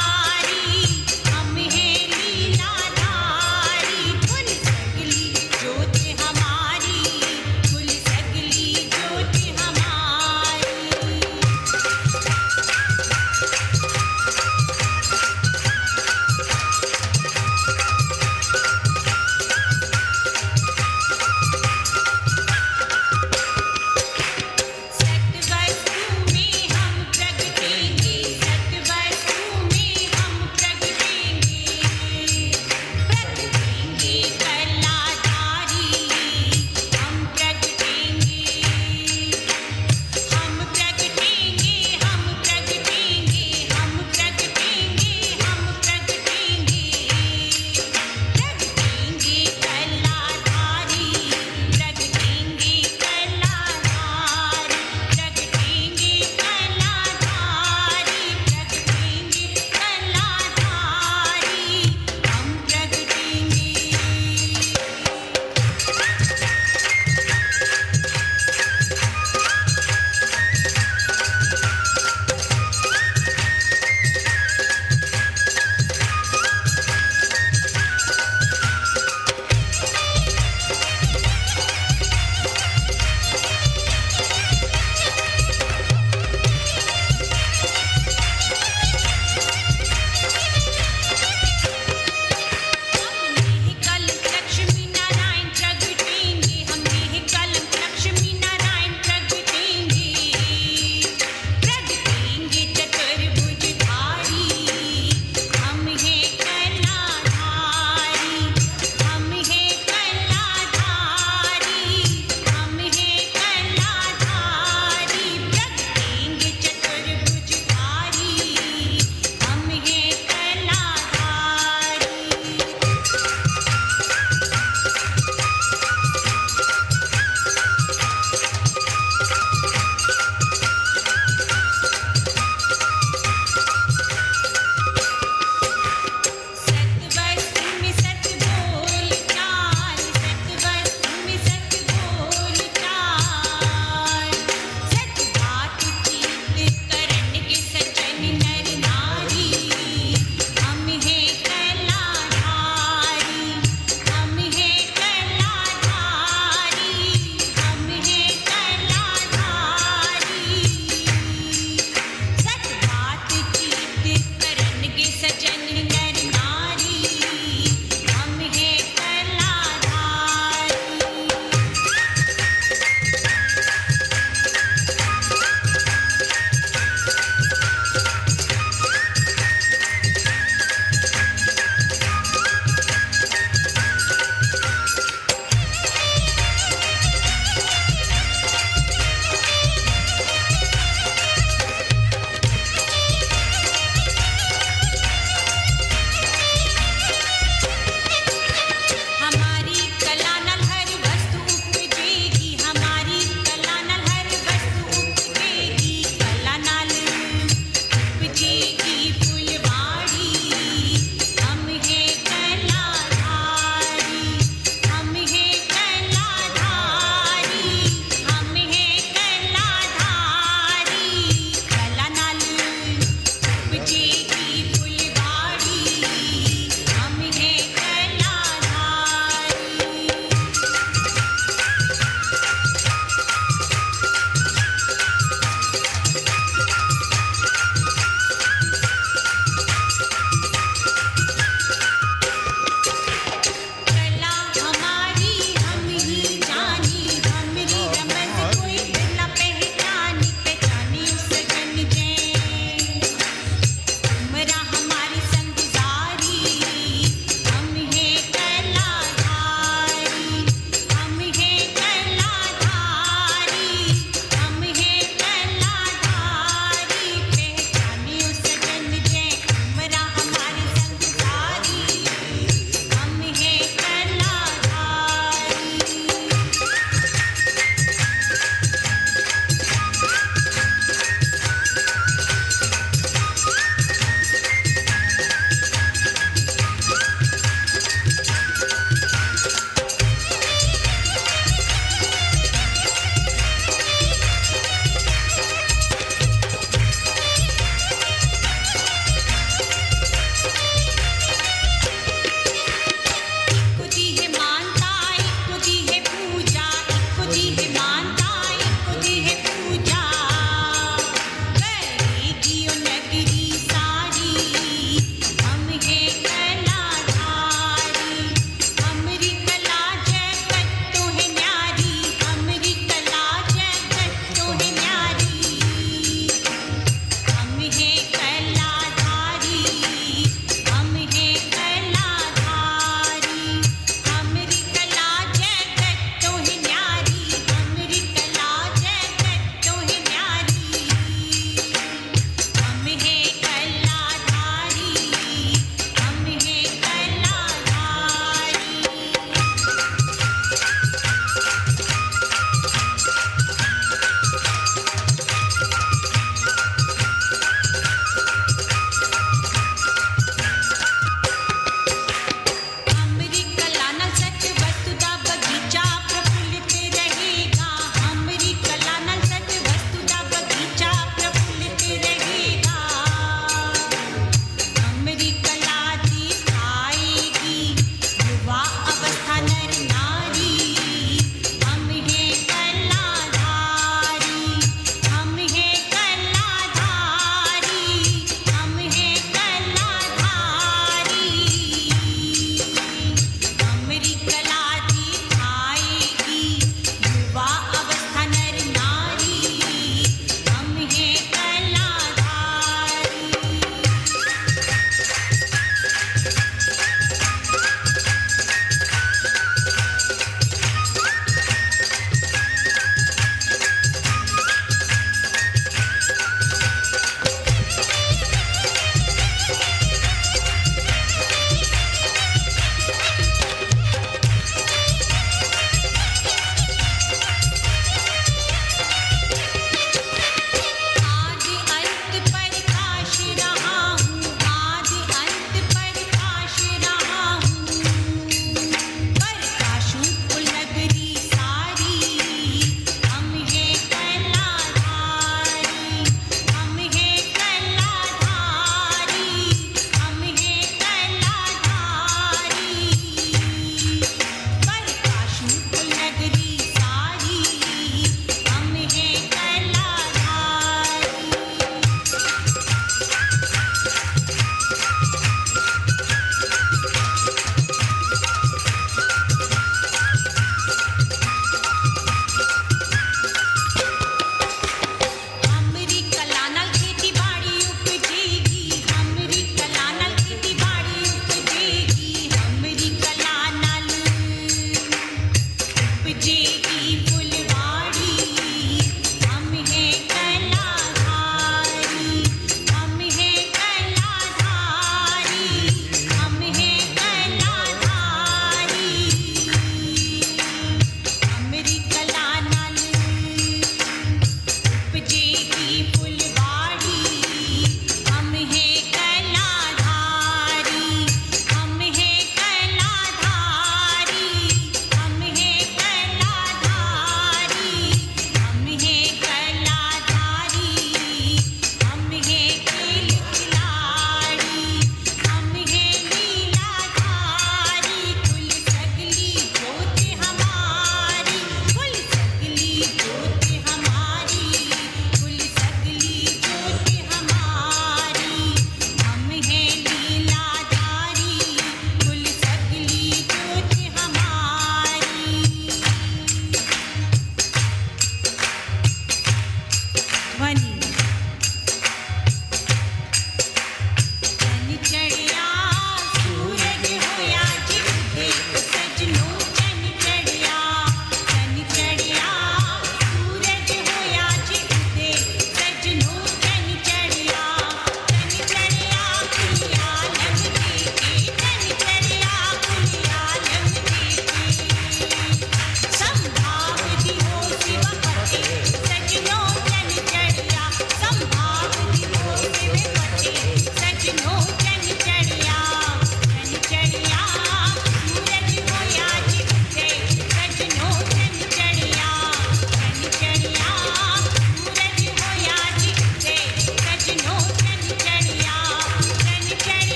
हम है लीलाधारी, कुल सगली जोत हमारी, कुल सगली जोत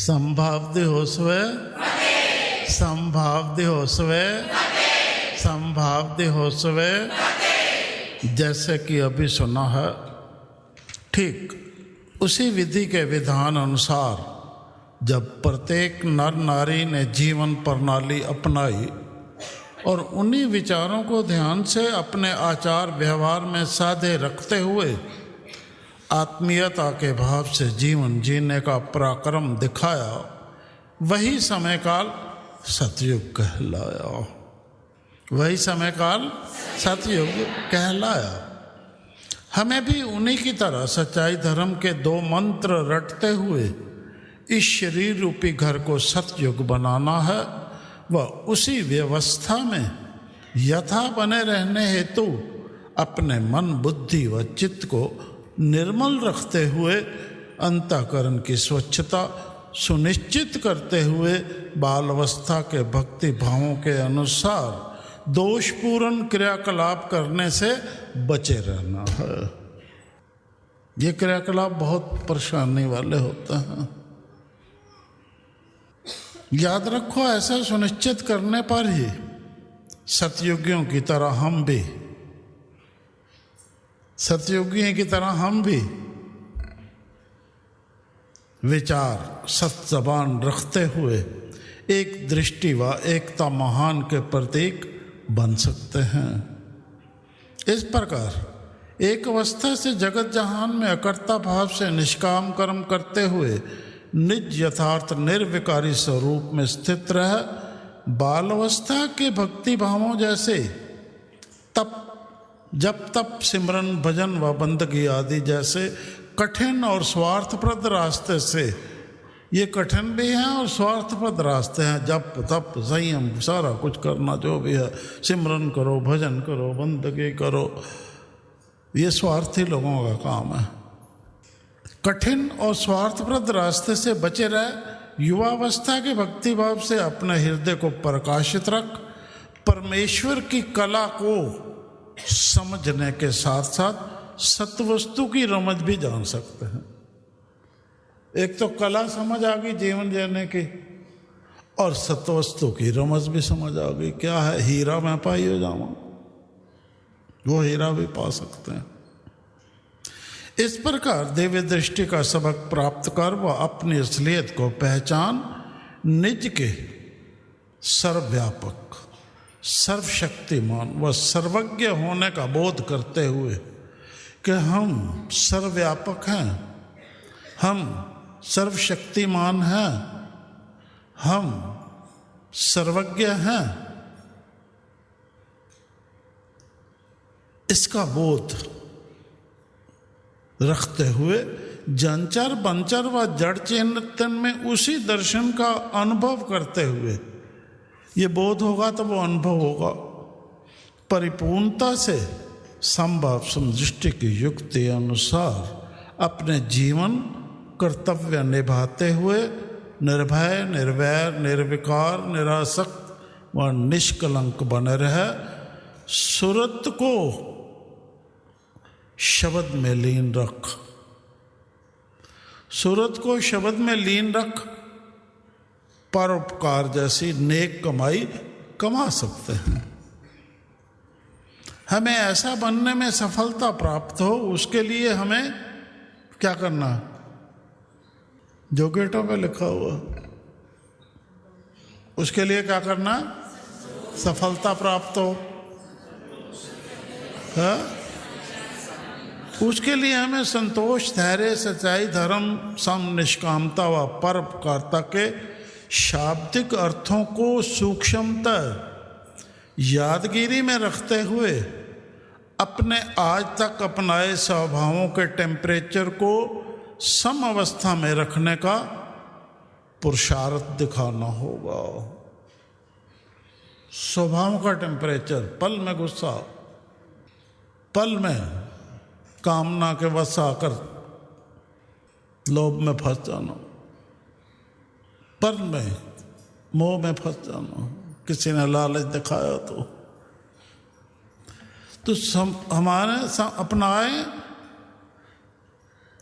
संभावदे होसवे, संभावदे होसवे, संभावदे होसवे। जैसे कि अभी सुना है, ठीक उसी विधि के विधान अनुसार जब प्रत्येक नर नारी ने जीवन प्रणाली अपनाई और उन्हीं विचारों को ध्यान से अपने आचार व्यवहार में साधे रखते हुए आत्मीयता के भाव से जीवन जीने का पराक्रम दिखाया, वही समय काल सतयुग कहलाया। वही समय काल सतयुग कहलाया। हमें भी उन्हीं की तरह सच्चाई धर्म के 2 मंत्र रटते हुए इस शरीर रूपी घर को सतयुग बनाना है व उसी व्यवस्था में यथा बने रहने हेतु अपने मन बुद्धि व चित्त को निर्मल रखते हुए अंतःकरण की स्वच्छता सुनिश्चित करते हुए बाल अवस्था के भक्ति भावों के अनुसार दोषपूर्ण क्रियाकलाप करने से बचे रहना है। ये क्रियाकलाप बहुत परेशानी वाले होते हैं। याद रखो, ऐसा सुनिश्चित करने पर ही सतयुगियों की तरह हम भी, सतयुगियों की तरह हम भी विचार सत जबान रखते हुए एक दृष्टि व एकता महान के प्रतीक बन सकते हैं। इस प्रकार एक अवस्था से जगत जहान में अकर्ता भाव से निष्काम कर्म करते हुए निज यथार्थ निर्विकारी स्वरूप में स्थित रह बाल अवस्था के भक्ति भावों जैसे तप, जप तप, सिमरन भजन व बंदगी आदि जैसे कठिन और स्वार्थप्रद रास्ते से, ये कठिन भी हैं और स्वार्थप्रद रास्ते हैं, जप तप संयम सारा कुछ करना जो भी है, सिमरन करो, भजन करो, बंदगी करो, ये स्वार्थी लोगों का काम है। कठिन और स्वार्थप्रद रास्ते से बचे रह युवावस्था के भक्ति भाव से अपने हृदय को प्रकाशित रख परमेश्वर की कला को समझने के साथ साथ सत्वस्तु की रमज भी जान सकते हैं। एक तो कला समझ आ गई जीवन जीने की, और सत्वस्तु की रमज भी समझ आ गई। क्या है, हीरा मैं पाई हो जावा, वो हीरा भी पा सकते हैं। इस प्रकार दिव्य दृष्टि का सबक प्राप्त कर वह अपनी असलियत को पहचान निज के सर्वव्यापक, सर्वशक्तिमान व सर्वज्ञ होने का बोध करते हुए कि हम सर्वव्यापक हैं, हम सर्वशक्तिमान हैं, हम सर्वज्ञ हैं, इसका बोध रखते हुए जंचर बंचर व जड़ चेतन में उसी दर्शन का अनुभव करते हुए, ये बोध होगा तो वो अनुभव होगा, परिपूर्णता से संभव समदृष्टि की युक्ति अनुसार अपने जीवन कर्तव्य निभाते हुए निर्भय, निर्वैर, निर्विकार, निरासक्त व निष्कलंक बने रहे सुरत को शब्द में लीन रख, सुरत को शब्द में लीन रख परोपकार जैसी नेक कमाई कमा सकते हैं। हमें ऐसा बनने में सफलता प्राप्त हो, उसके लिए हमें क्या करना है? जो गेटों पे लिखा हुआ, उसके लिए क्या करना? सफलता प्राप्त हो है? उसके लिए हमें संतोष, धैर्य, सच्चाई, धर्म, सम, निष्कामता व परोपकारिता के शाब्दिक अर्थों को सूक्ष्मता यादगिरी में रखते हुए अपने आज तक अपनाए स्वभावों के टेम्परेचर को सम अवस्था में रखने का पुरुषार्थ दिखाना होगा। स्वभाव का टेम्परेचर, पल में गुस्सा, पल में कामना के वश आकर लोभ में फंस जाना, पल में मोह में फंस जाना, किसी ने लालच दिखाया तो हमारे अपनाए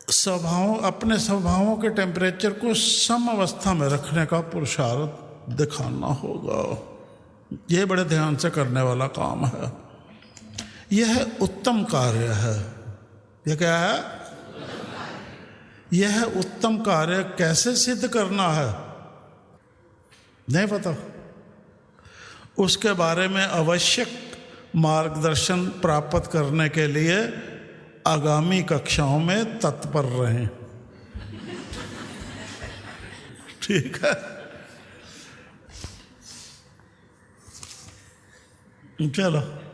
स्वभाव, अपने स्वभावों के टेम्परेचर को सम अवस्था में रखने का पुरुषार्थ दिखाना होगा। ये बड़े ध्यान से करने वाला काम है। यह उत्तम कार्य है। यह क्या है? यह उत्तम कार्य कैसे सिद्ध करना है नहीं पता। उसके बारे में आवश्यक मार्गदर्शन प्राप्त करने के लिए आगामी कक्षाओं में तत्पर रहें। ठीक है, चलो।